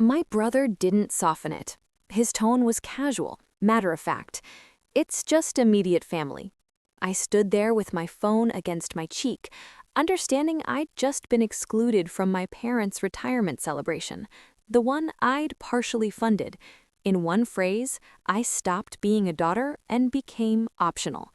My brother didn't soften it. His tone was casual, matter-of-fact. It's just immediate family. I stood there with my phone against my cheek, understanding I'd just been excluded from my parents' retirement celebration, the one I'd partially funded. In one phrase, I stopped being a daughter and became optional.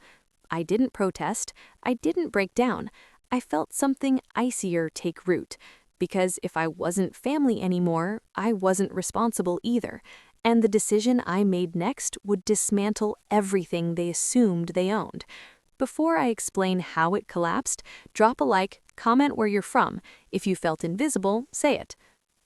I didn't protest, I didn't break down. I felt something icier take root, because if I wasn't family anymore, I wasn't responsible either, and the decision I made next would dismantle everything they assumed they owned. Before I explain how it collapsed, drop a like, comment where you're from. If you felt invisible, say it.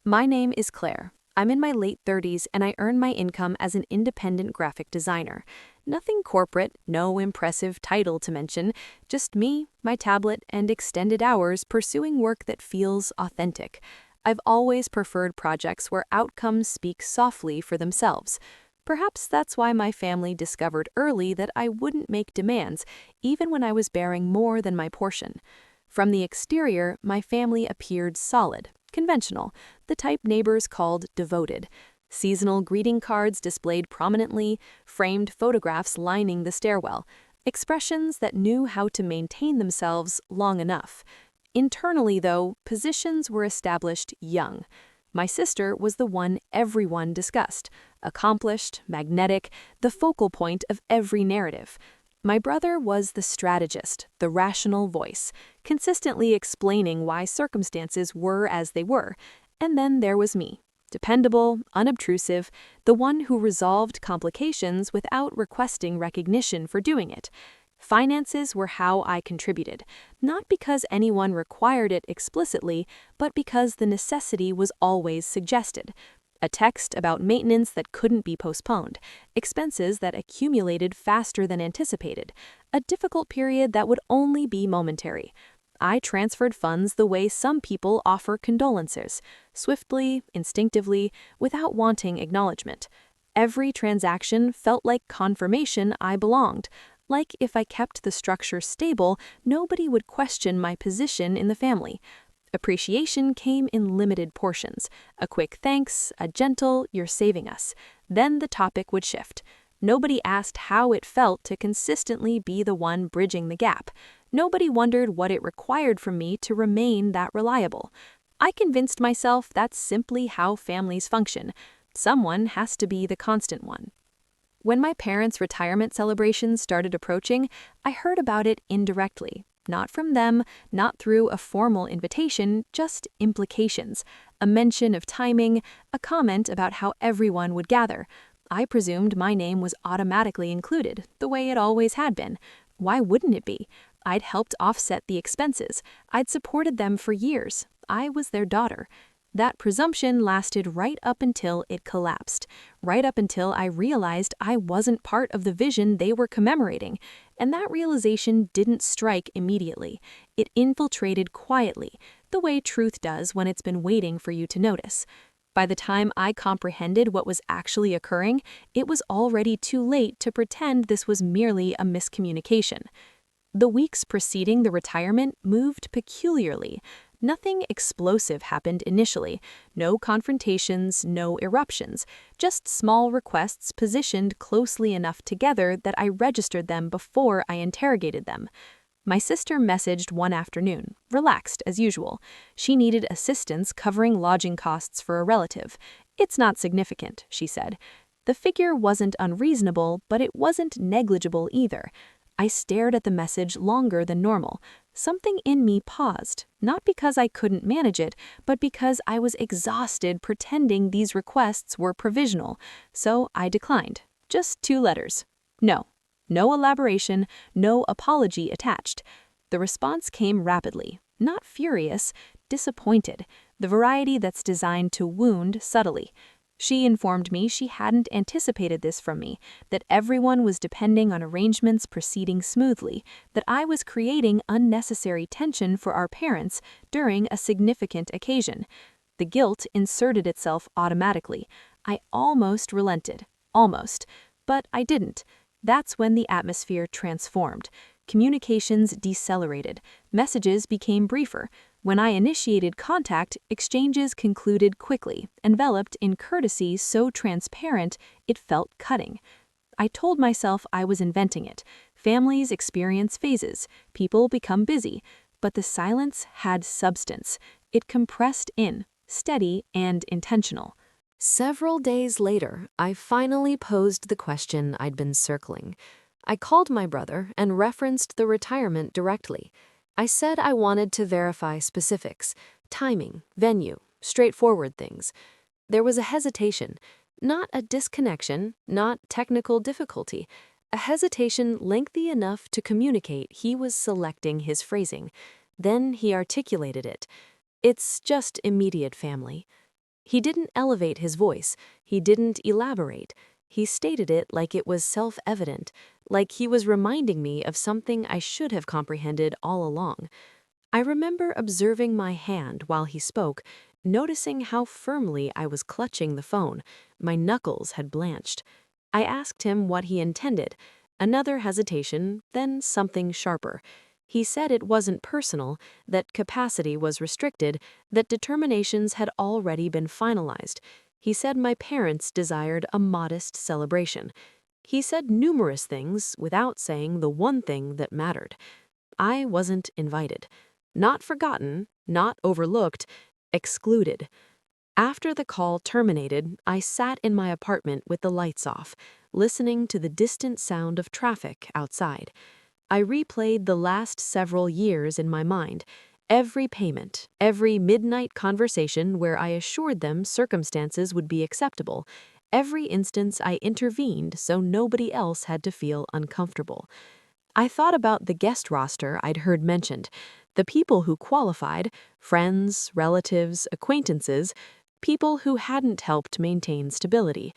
My name is Claire. I'm in my late 30s and I earn my income as an independent graphic designer. Nothing corporate, no impressive title to mention, just me, my tablet, and extended hours pursuing work that feels authentic. I've always preferred projects where outcomes speak softly for themselves. Perhaps that's why my family discovered early that I wouldn't make demands, even when I was bearing more than my portion. From the exterior, my family appeared solid, conventional, the type neighbors called devoted. Seasonal greeting cards displayed prominently, framed photographs lining the stairwell, expressions that knew how to maintain themselves long enough. Internally, though, positions were established young. My sister was the one everyone discussed, accomplished, magnetic, the focal point of every narrative. My brother was the strategist, the rational voice, consistently explaining why circumstances were as they were. And then there was me, dependable, unobtrusive, the one who resolved complications without requesting recognition for doing it. Finances were how I contributed, not because anyone required it explicitly, but because the necessity was always suggested. A text about maintenance that couldn't be postponed, expenses that accumulated faster than anticipated, a difficult period that would only be momentary. I transferred funds the way some people offer condolences, swiftly, instinctively, without wanting acknowledgement. Every transaction felt like confirmation I belonged, like if I kept the structure stable, nobody would question my position in the family. Appreciation came in limited portions. A quick thanks, a gentle, "you're saving us." Then the topic would shift. Nobody asked how it felt to consistently be the one bridging the gap. Nobody wondered what it required from me to remain that reliable. I convinced myself that's simply how families function. Someone has to be the constant one. When my parents' retirement celebrations started approaching, I heard about it indirectly. Not from them, not through a formal invitation, just implications. A mention of timing, a comment about how everyone would gather. I presumed my name was automatically included, the way it always had been. Why wouldn't it be? I'd helped offset the expenses. I'd supported them for years. I was their daughter. That presumption lasted right up until it collapsed, right up until I realized I wasn't part of the vision they were commemorating. And that realization didn't strike immediately. It infiltrated quietly, the way truth does when it's been waiting for you to notice. By the time I comprehended what was actually occurring, it was already too late to pretend this was merely a miscommunication. The weeks preceding the retirement moved peculiarly. Nothing explosive happened initially. No confrontations, no eruptions. Just small requests positioned closely enough together that I registered them before I interrogated them. My sister messaged one afternoon, relaxed as usual. She needed assistance covering lodging costs for a relative. "It's not significant," she said. The figure wasn't unreasonable, but it wasn't negligible either. I stared at the message longer than normal. Something in me paused, not because I couldn't manage it, but because I was exhausted pretending these requests were provisional. So I declined. Just 2 letters. No. No elaboration, no apology attached. The response came rapidly, not furious, disappointed, the variety that's designed to wound subtly. She informed me she hadn't anticipated this from me, that everyone was depending on arrangements proceeding smoothly, that I was creating unnecessary tension for our parents during a significant occasion. The guilt inserted itself automatically. I almost relented. Almost. But I didn't. That's when the atmosphere transformed. Communications decelerated. Messages became briefer. When I initiated contact, exchanges concluded quickly, enveloped in courtesy so transparent it felt cutting. I told myself I was inventing it. Families experience phases, people become busy, but the silence had substance. It compressed in, steady and intentional. Several days later, I finally posed the question I'd been circling. I called my brother and referenced the retirement directly. I said I wanted to verify specifics, timing, venue, straightforward things. There was a hesitation, not a disconnection, not technical difficulty, a hesitation lengthy enough to communicate he was selecting his phrasing. Then he articulated it. It's just immediate family. He didn't elevate his voice. He didn't elaborate. He stated it like it was self-evident, like he was reminding me of something I should have comprehended all along. I remember observing my hand while he spoke, noticing how firmly I was clutching the phone. My knuckles had blanched. I asked him what he intended. Another hesitation, then something sharper. He said it wasn't personal, that capacity was restricted, that determinations had already been finalized. He said my parents desired a modest celebration. He said numerous things without saying the one thing that mattered. I wasn't invited. Not forgotten, not overlooked, excluded. After the call terminated, I sat in my apartment with the lights off, listening to the distant sound of traffic outside. I replayed the last several years in my mind, every payment, every midnight conversation where I assured them circumstances would be acceptable, every instance I intervened so nobody else had to feel uncomfortable. I thought about the guest roster I'd heard mentioned, the people who qualified, friends, relatives, acquaintances, people who hadn't helped maintain stability.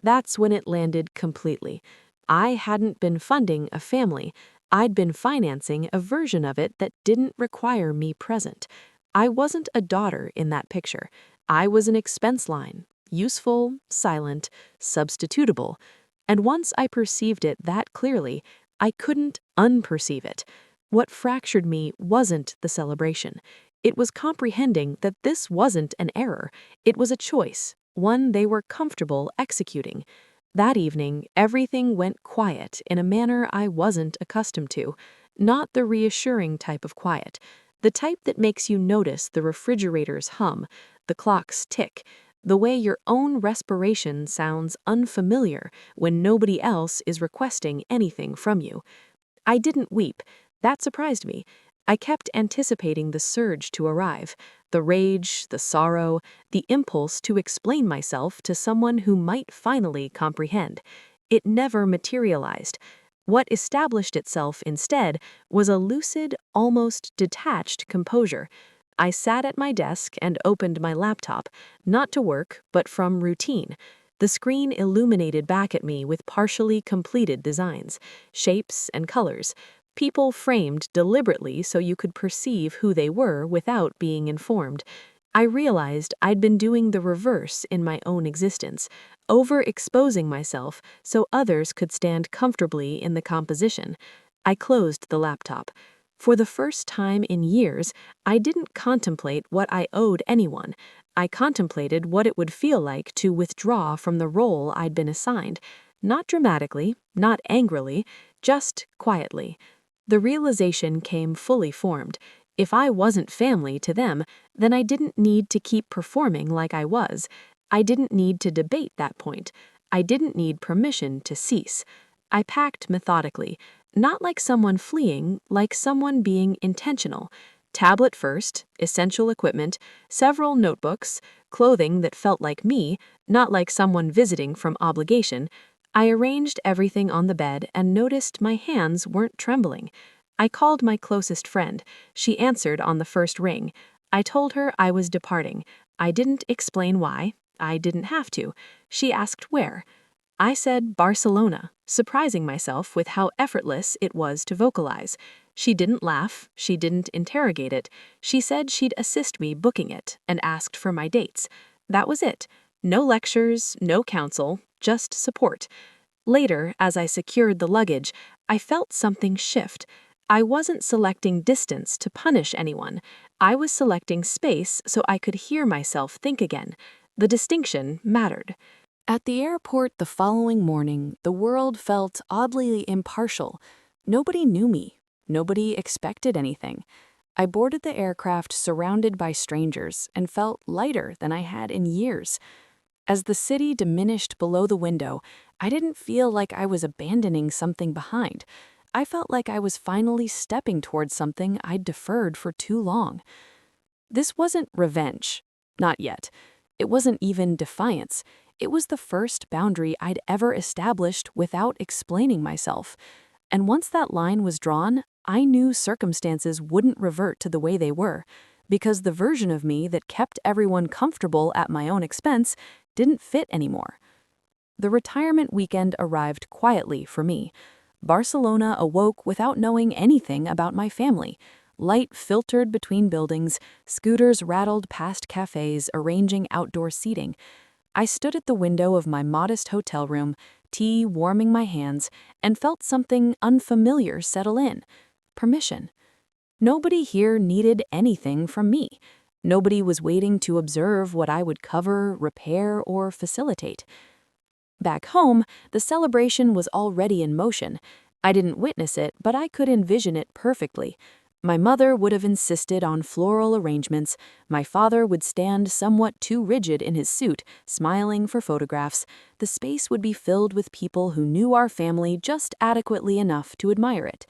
That's when it landed completely. I hadn't been funding a family. I'd been financing a version of it that didn't require me present. I wasn't a daughter in that picture. I was an expense line, useful, silent, substitutable. And once I perceived it that clearly, I couldn't unperceive it. What fractured me wasn't the celebration. It was comprehending that this wasn't an error. It was a choice, one they were comfortable executing. That evening, everything went quiet in a manner I wasn't accustomed to. Not the reassuring type of quiet. The type that makes you notice the refrigerator's hum, the clock's tick, the way your own respiration sounds unfamiliar when nobody else is requesting anything from you. I didn't weep. That surprised me. I kept anticipating the surge to arrive, the rage, the sorrow, the impulse to explain myself to someone who might finally comprehend. It never materialized. What established itself instead was a lucid, almost detached composure. I sat at my desk and opened my laptop, not to work, but from routine. The screen illuminated back at me with partially completed designs, shapes and colors, people framed deliberately so you could perceive who they were without being informed. I realized I'd been doing the reverse in my own existence, overexposing myself so others could stand comfortably in the composition. I closed the laptop. For the first time in years, I didn't contemplate what I owed anyone. I contemplated what it would feel like to withdraw from the role I'd been assigned, not dramatically, not angrily, just quietly. The realization came fully formed. If I wasn't family to them, then I didn't need to keep performing like I was. I didn't need to debate that point. I didn't need permission to cease. I packed methodically, not like someone fleeing, like someone being intentional. Tablet first, essential equipment, several notebooks, clothing that felt like me, not like someone visiting from obligation. I arranged everything on the bed and noticed my hands weren't trembling. I called my closest friend. She answered on the first ring. I told her I was departing. I didn't explain why. I didn't have to. She asked where. I said Barcelona, surprising myself with how effortless it was to vocalize. She didn't laugh. She didn't interrogate it. She said she'd assist me booking it and asked for my dates. That was it. No lectures, no counsel, just support. Later, as I secured the luggage, I felt something shift. I wasn't selecting distance to punish anyone. I was selecting space so I could hear myself think again. The distinction mattered. At the airport the following morning, the world felt oddly impartial. Nobody knew me. Nobody expected anything. I boarded the aircraft surrounded by strangers and felt lighter than I had in years. As the city diminished below the window, I didn't feel like I was abandoning something behind. I felt like I was finally stepping towards something I'd deferred for too long. This wasn't revenge. Not yet. It wasn't even defiance. It was the first boundary I'd ever established without explaining myself. And once that line was drawn, I knew circumstances wouldn't revert to the way they were, because the version of me that kept everyone comfortable at my own expense didn't fit anymore. The retirement weekend arrived quietly for me. Barcelona awoke without knowing anything about my family. Light filtered between buildings, scooters rattled past cafes arranging outdoor seating. I stood at the window of my modest hotel room, tea warming my hands, and felt something unfamiliar settle in. Permission. Nobody here needed anything from me. Nobody was waiting to observe what I would cover, repair, or facilitate. Back home, the celebration was already in motion. I didn't witness it, but I could envision it perfectly. My mother would have insisted on floral arrangements. My father would stand somewhat too rigid in his suit, smiling for photographs. The space would be filled with people who knew our family just adequately enough to admire it.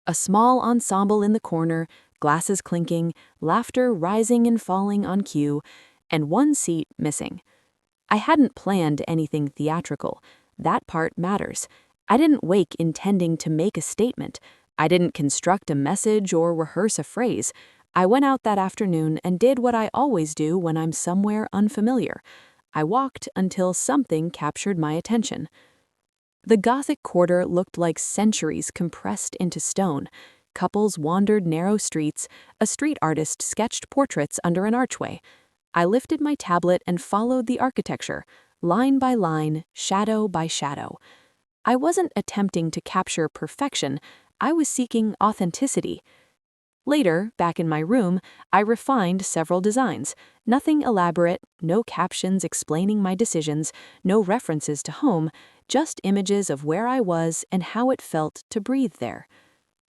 A small ensemble in the corner, glasses clinking, laughter rising and falling on cue, and one seat missing. I hadn't planned anything theatrical. That part matters. I didn't wake intending to make a statement. I didn't construct a message or rehearse a phrase. I went out that afternoon and did what I always do when I'm somewhere unfamiliar. I walked until something captured my attention. The Gothic Quarter looked like centuries compressed into stone. Couples wandered narrow streets. A street artist sketched portraits under an archway. I lifted my tablet and followed the architecture, line by line, shadow by shadow. I wasn't attempting to capture perfection. I was seeking authenticity. Later, back in my room, I refined several designs. Nothing elaborate, no captions explaining my decisions, no references to home, just images of where I was and how it felt to breathe there.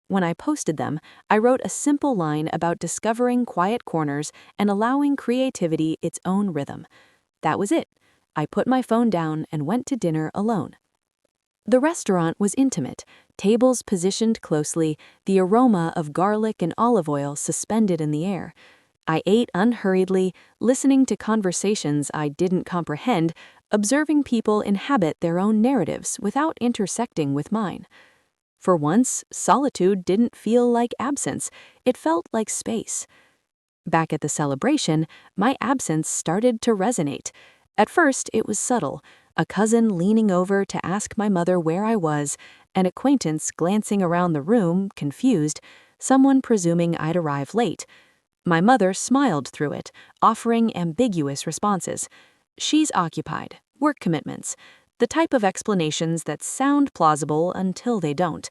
When I posted them, I wrote a simple line about discovering quiet corners and allowing creativity its own rhythm. That was it. I put my phone down and went to dinner alone. The restaurant was intimate, tables positioned closely, the aroma of garlic and olive oil suspended in the air. I ate unhurriedly, listening to conversations I didn't comprehend, observing people inhabit their own narratives without intersecting with mine. For once, solitude didn't feel like absence, it felt like space. Back at the celebration, my absence started to resonate. At first, it was subtle, a cousin leaning over to ask my mother where I was, an acquaintance glancing around the room, confused, someone presuming I'd arrive late. My mother smiled through it, offering ambiguous responses. She's occupied, work commitments, the type of explanations that sound plausible until they don't.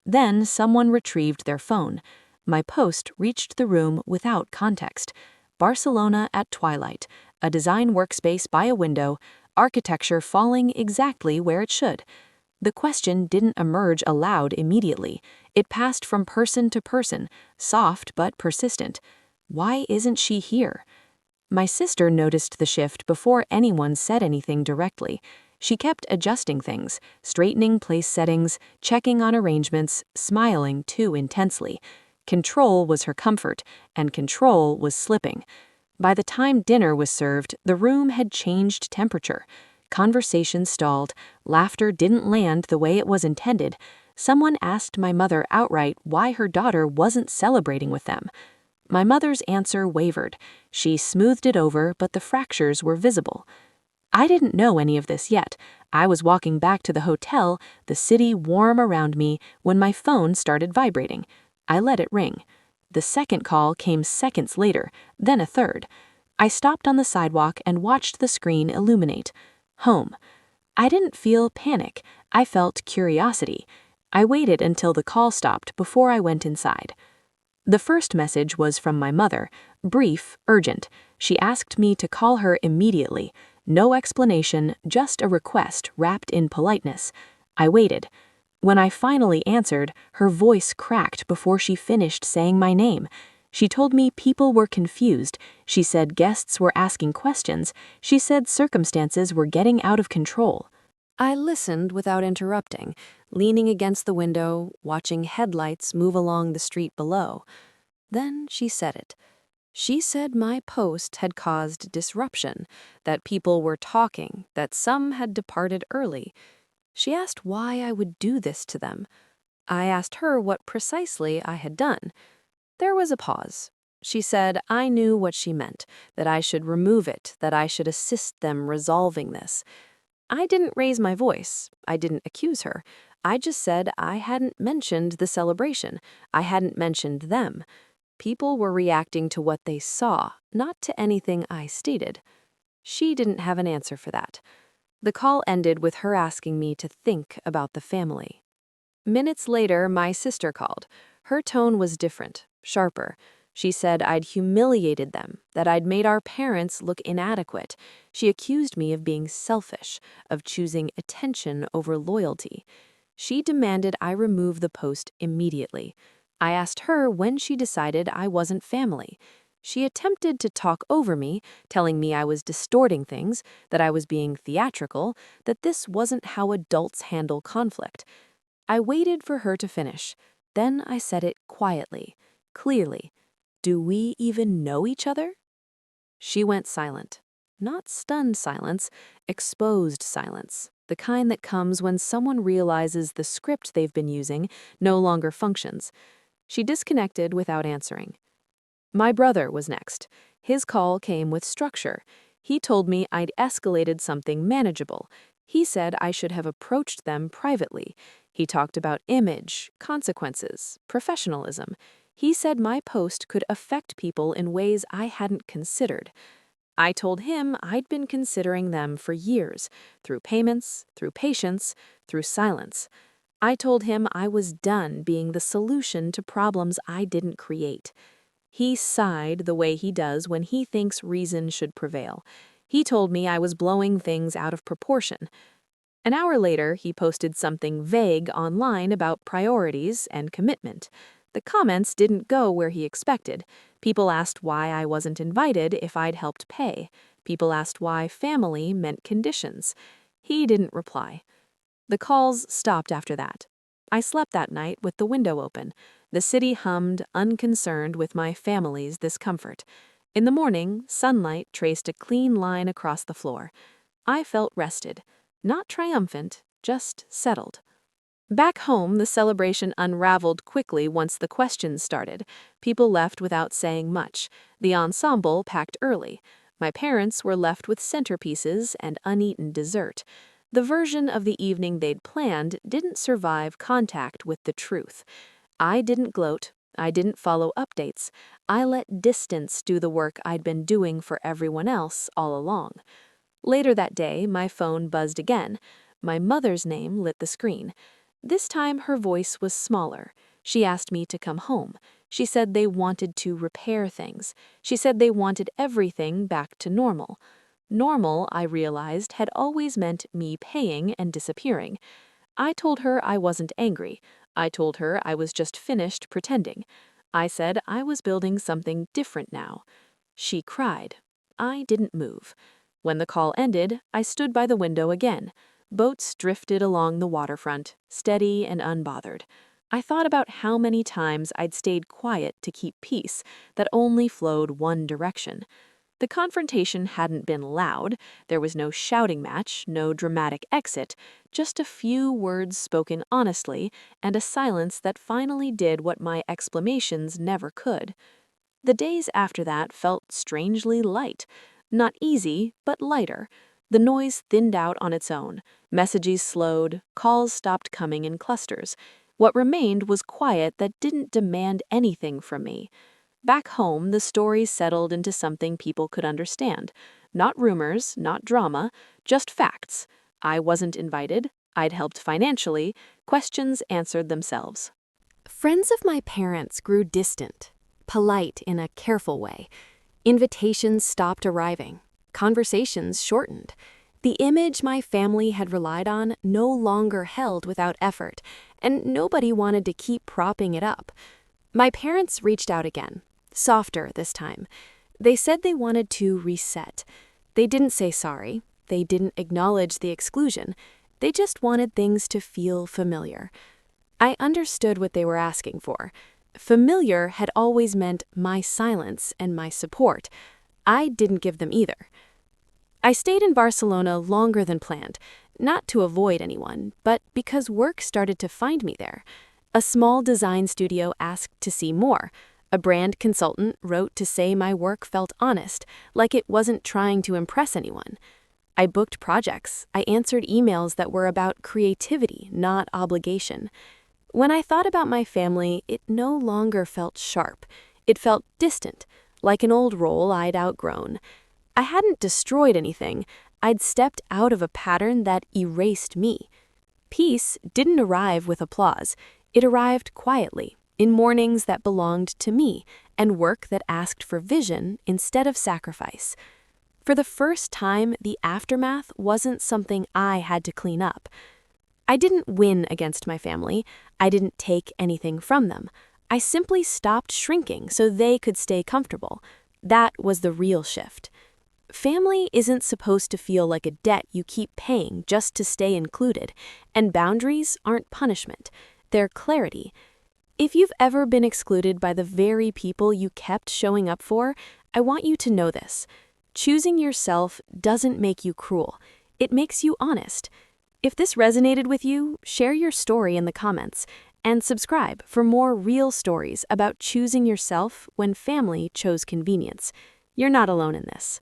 Then someone retrieved their phone. My post reached the room without context. Barcelona at twilight, a design workspace by a window, architecture falling exactly where it should. The question didn't emerge aloud immediately. It passed from person to person, soft but persistent. Why isn't she here? My sister noticed the shift before anyone said anything directly. She kept adjusting things, straightening place settings, checking on arrangements, smiling too intensely. Control was her comfort, and control was slipping. By the time dinner was served, the room had changed temperature. Conversation stalled, laughter didn't land the way it was intended. Someone asked my mother outright why her daughter wasn't celebrating with them. My mother's answer wavered. She smoothed it over, but the fractures were visible. I didn't know any of this yet. I was walking back to the hotel, the city warm around me, when my phone started vibrating. I let it ring. The second call came seconds later, then a third. I stopped on the sidewalk and watched the screen illuminate. Home. I didn't feel panic. I felt curiosity. I waited until the call stopped before I went inside. The first message was from my mother, brief, urgent. She asked me to call her immediately. No explanation, just a request wrapped in politeness. I waited. When I finally answered, her voice cracked before she finished saying my name. She told me people were confused. She said guests were asking questions. She said circumstances were getting out of control. I listened without interrupting, leaning against the window, watching headlights move along the street below. Then she said it. She said my post had caused disruption, that people were talking, that some had departed early. She asked why I would do this to them. I asked her what precisely I had done. There was a pause. She said I knew what she meant, that I should remove it, that I should assist them resolving this. I didn't raise my voice. I didn't accuse her. I just said I hadn't mentioned the celebration. I hadn't mentioned them. People were reacting to what they saw, not to anything I stated. She didn't have an answer for that. The call ended with her asking me to think about the family. Minutes later, my sister called. Her tone was different, sharper. She said I'd humiliated them, that I'd made our parents look inadequate. She accused me of being selfish, of choosing attention over loyalty. She demanded I remove the post immediately. I asked her when she decided I wasn't family. She attempted to talk over me, telling me I was distorting things, that I was being theatrical, that this wasn't how adults handle conflict. I waited for her to finish. Then I said it quietly, clearly. Do we even know each other? She went silent. Not stunned silence, exposed silence, the kind that comes when someone realizes the script they've been using no longer functions. She disconnected without answering. My brother was next. His call came with structure. He told me I'd escalated something manageable. He said I should have approached them privately. He talked about image, consequences, professionalism. He said my post could affect people in ways I hadn't considered. I told him I'd been considering them for years, through payments, through patience, through silence. I told him I was done being the solution to problems I didn't create. He sighed the way he does when he thinks reason should prevail. He told me I was blowing things out of proportion. An hour later, he posted something vague online about priorities and commitment. The comments didn't go where he expected. People asked why I wasn't invited if I'd helped pay. People asked why family meant conditions. He didn't reply. The calls stopped after that. I slept that night with the window open. The city hummed, unconcerned with my family's discomfort. In the morning, sunlight traced a clean line across the floor. I felt rested, not triumphant, just settled. Back home, the celebration unraveled quickly once the questions started. People left without saying much. The ensemble packed early. My parents were left with centerpieces and uneaten dessert. The version of the evening they'd planned didn't survive contact with the truth. I didn't gloat. I didn't follow updates. I let distance do the work I'd been doing for everyone else all along. Later that day, my phone buzzed again. My mother's name lit the screen. This time her voice was smaller. She asked me to come home. She said they wanted to repair things. She said they wanted everything back to normal. Normal, I realized, had always meant me paying and disappearing. I told her I wasn't angry. I told her I was just finished pretending. I said I was building something different now. She cried. I didn't move. When the call ended, I stood by the window again. Boats drifted along the waterfront, steady and unbothered. I thought about how many times I'd stayed quiet to keep peace that only flowed one direction. The confrontation hadn't been loud. There was no shouting match, no dramatic exit, just a few words spoken honestly and a silence that finally did what my exclamations never could. The days after that felt strangely light. Not easy, but lighter. The noise thinned out on its own. Messages slowed. Calls stopped coming in clusters. What remained was quiet that didn't demand anything from me. Back home, the story settled into something people could understand. Not rumors, not drama, just facts. I wasn't invited. I'd helped financially. Questions answered themselves. Friends of my parents grew distant, polite in a careful way. Invitations stopped arriving. Conversations shortened. The image my family had relied on no longer held without effort, and nobody wanted to keep propping it up. My parents reached out again, softer this time. They said they wanted to reset. They didn't say sorry. They didn't acknowledge the exclusion. They just wanted things to feel familiar. I understood what they were asking for. Familiar had always meant my silence and my support. I didn't give them either. I stayed in Barcelona longer than planned, not to avoid anyone, but because work started to find me there. A small design studio asked to see more. A brand consultant wrote to say my work felt honest, like it wasn't trying to impress anyone. I booked projects. I answered emails that were about creativity, not obligation. When I thought about my family, it no longer felt sharp. It felt distant, like an old role I'd outgrown. I hadn't destroyed anything. I'd stepped out of a pattern that erased me. Peace didn't arrive with applause. It arrived quietly, in mornings that belonged to me, and work that asked for vision instead of sacrifice. For the first time, the aftermath wasn't something I had to clean up. I didn't win against my family. I didn't take anything from them. I simply stopped shrinking so they could stay comfortable. That was the real shift. Family isn't supposed to feel like a debt you keep paying just to stay included, and boundaries aren't punishment. They're clarity. If you've ever been excluded by the very people you kept showing up for, I want you to know this. Choosing yourself doesn't make you cruel. It makes you honest. If this resonated with you, share your story in the comments and subscribe for more real stories about choosing yourself when family chose convenience. You're not alone in this.